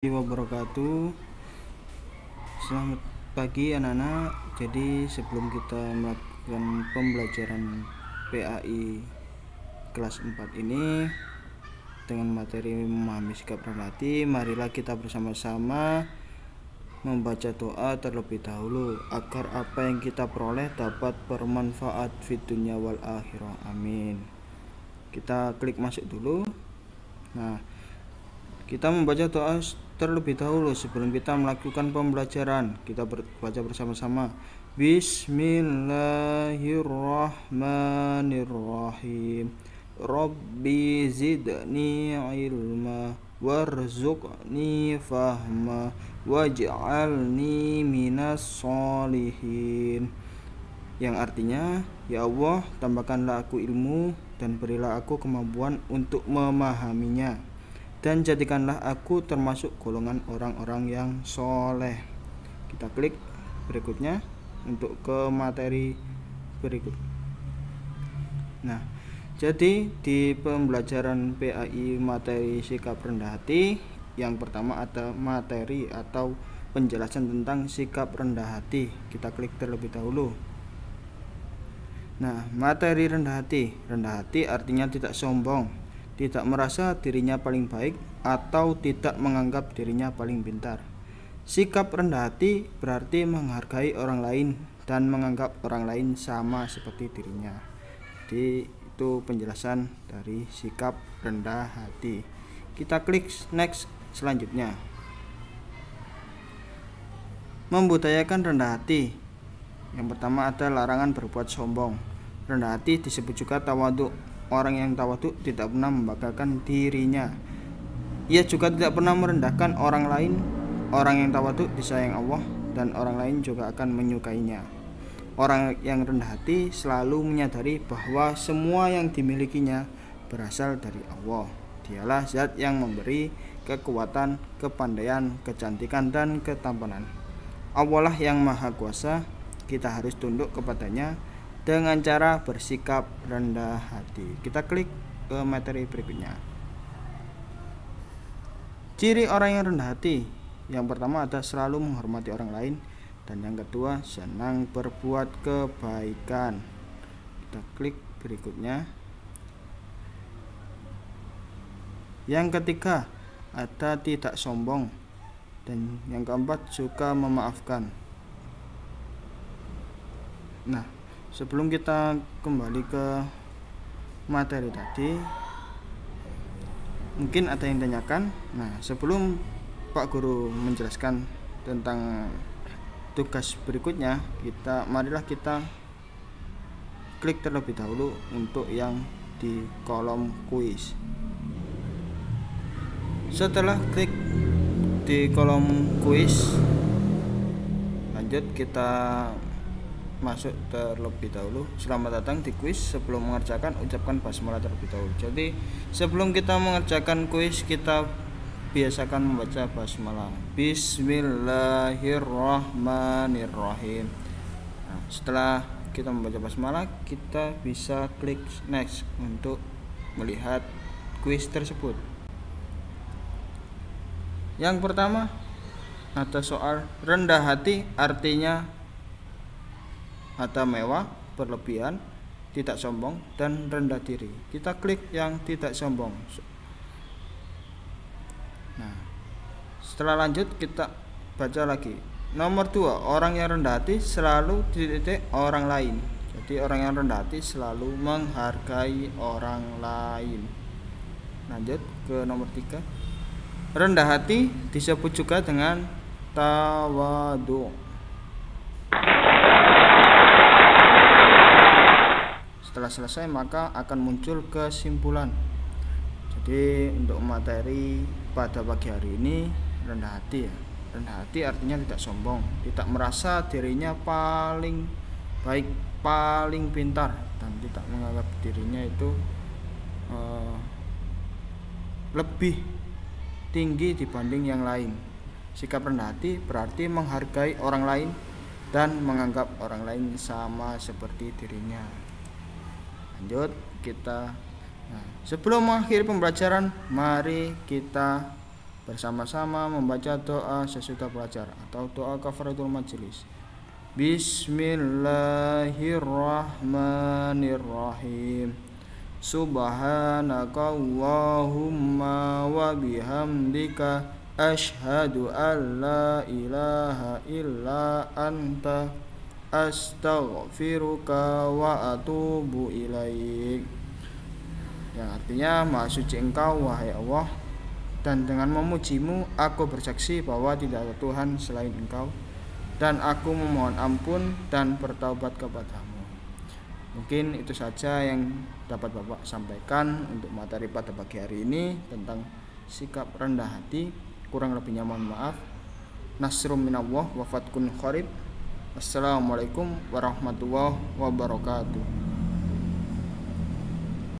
Wabarakatuh. Selamat pagi anak-anak. Jadi sebelum kita melakukan pembelajaran PAI kelas 4 ini dengan materi memahami sikap rendah hati, marilah kita bersama-sama membaca doa terlebih dahulu agar apa yang kita peroleh dapat bermanfaat fid dunya wal akhirah. Amin. Kita klik masuk dulu. Nah, kita membaca doa terlebih dahulu sebelum kita melakukan pembelajaran. Kita baca bersama-sama. Bismillahirrahmanirrahim. Rabbi zidni ilma warzuqni fahma waj'alni minas sholihin. Yang artinya, ya Allah, tambahkanlah aku ilmu dan berilah aku kemampuan untuk memahaminya, dan jadikanlah aku termasuk golongan orang-orang yang soleh. Kita klik berikutnya untuk ke materi berikut. Nah, jadi di pembelajaran PAI materi sikap rendah hati, yang pertama ada materi atau penjelasan tentang sikap rendah hati. Kita klik terlebih dahulu. Nah, materi rendah hati. Rendah hati artinya tidak sombong, tidak merasa dirinya paling baik, atau tidak menganggap dirinya paling pintar. Sikap rendah hati berarti menghargai orang lain dan menganggap orang lain sama seperti dirinya. Jadi itu penjelasan dari sikap rendah hati. Kita klik next selanjutnya. Membudayakan rendah hati. Yang pertama ada larangan berbuat sombong. Rendah hati disebut juga tawadhu. Orang yang tawadhu tidak pernah membanggakan dirinya. Ia juga tidak pernah merendahkan orang lain. Orang yang tawadhu disayang Allah dan orang lain juga akan menyukainya. Orang yang rendah hati selalu menyadari bahwa semua yang dimilikinya berasal dari Allah. Dialah zat yang memberi kekuatan, kepandaian, kecantikan, dan ketampanan. Allah lah yang maha kuasa. Kita harus tunduk kepadanya dengan cara bersikap rendah hati. Kita klik ke materi berikutnya. Ciri orang yang rendah hati. Yang pertama ada selalu menghormati orang lain, dan yang kedua senang berbuat kebaikan. Kita klik berikutnya. Yang ketiga ada tidak sombong, dan yang keempat suka memaafkan. Nah, sebelum kita kembali ke materi tadi, mungkin ada yang tanyakan. Nah, sebelum Pak Guru menjelaskan tentang tugas berikutnya, marilah kita klik terlebih dahulu untuk yang di kolom kuis. Setelah klik di kolom kuis, lanjut kita masuk terlebih dahulu. Selamat datang di kuis. Sebelum mengerjakan, ucapkan basmalah terlebih dahulu. Jadi sebelum kita mengerjakan kuis, kita biasakan membaca basmalah. Bismillahirrahmanirrahim. Nah, setelah kita membaca basmalah, kita bisa klik next untuk melihat kuis tersebut. Yang pertama ada soal rendah hati, artinya ada mewah, berlebihan, tidak sombong, dan rendah diri. Kita klik yang tidak sombong. Nah, setelah lanjut kita baca lagi. Nomor 2, orang yang rendah hati selalu dididik orang lain. Jadi orang yang rendah hati selalu menghargai orang lain. Lanjut ke nomor 3. Rendah hati disebut juga dengan tawadhu. Setelah selesai maka akan muncul kesimpulan. Jadi untuk materi pada pagi hari ini rendah hati ya. Rendah hati artinya tidak sombong, tidak merasa dirinya paling baik, paling pintar, dan tidak menganggap dirinya itu lebih tinggi dibanding yang lain. Sikap rendah hati berarti menghargai orang lain dan menganggap orang lain sama seperti dirinya. Lanjut kita. Nah, sebelum mengakhiri pembelajaran, mari kita bersama-sama membaca doa sesudah belajar atau doa kafaratul majelis. Bismillahirrahmanirrahim. Subhanaka Allahumma wa bihamdika asyhadu an la ilaha illa anta astaghfiruka wa atubu ilaik. Yang artinya, Maha suci Engkau wahai Allah, dan dengan memujimu aku bersaksi bahwa tidak ada Tuhan selain Engkau, dan aku memohon ampun dan bertaubat kepadamu. Mungkin itu saja yang dapat Bapak sampaikan untuk materi pada pagi hari ini tentang sikap rendah hati. Kurang lebihnya mohon maaf. Nasrum minallah wa fatkun qarib. Assalamualaikum warahmatullahi wabarakatuh.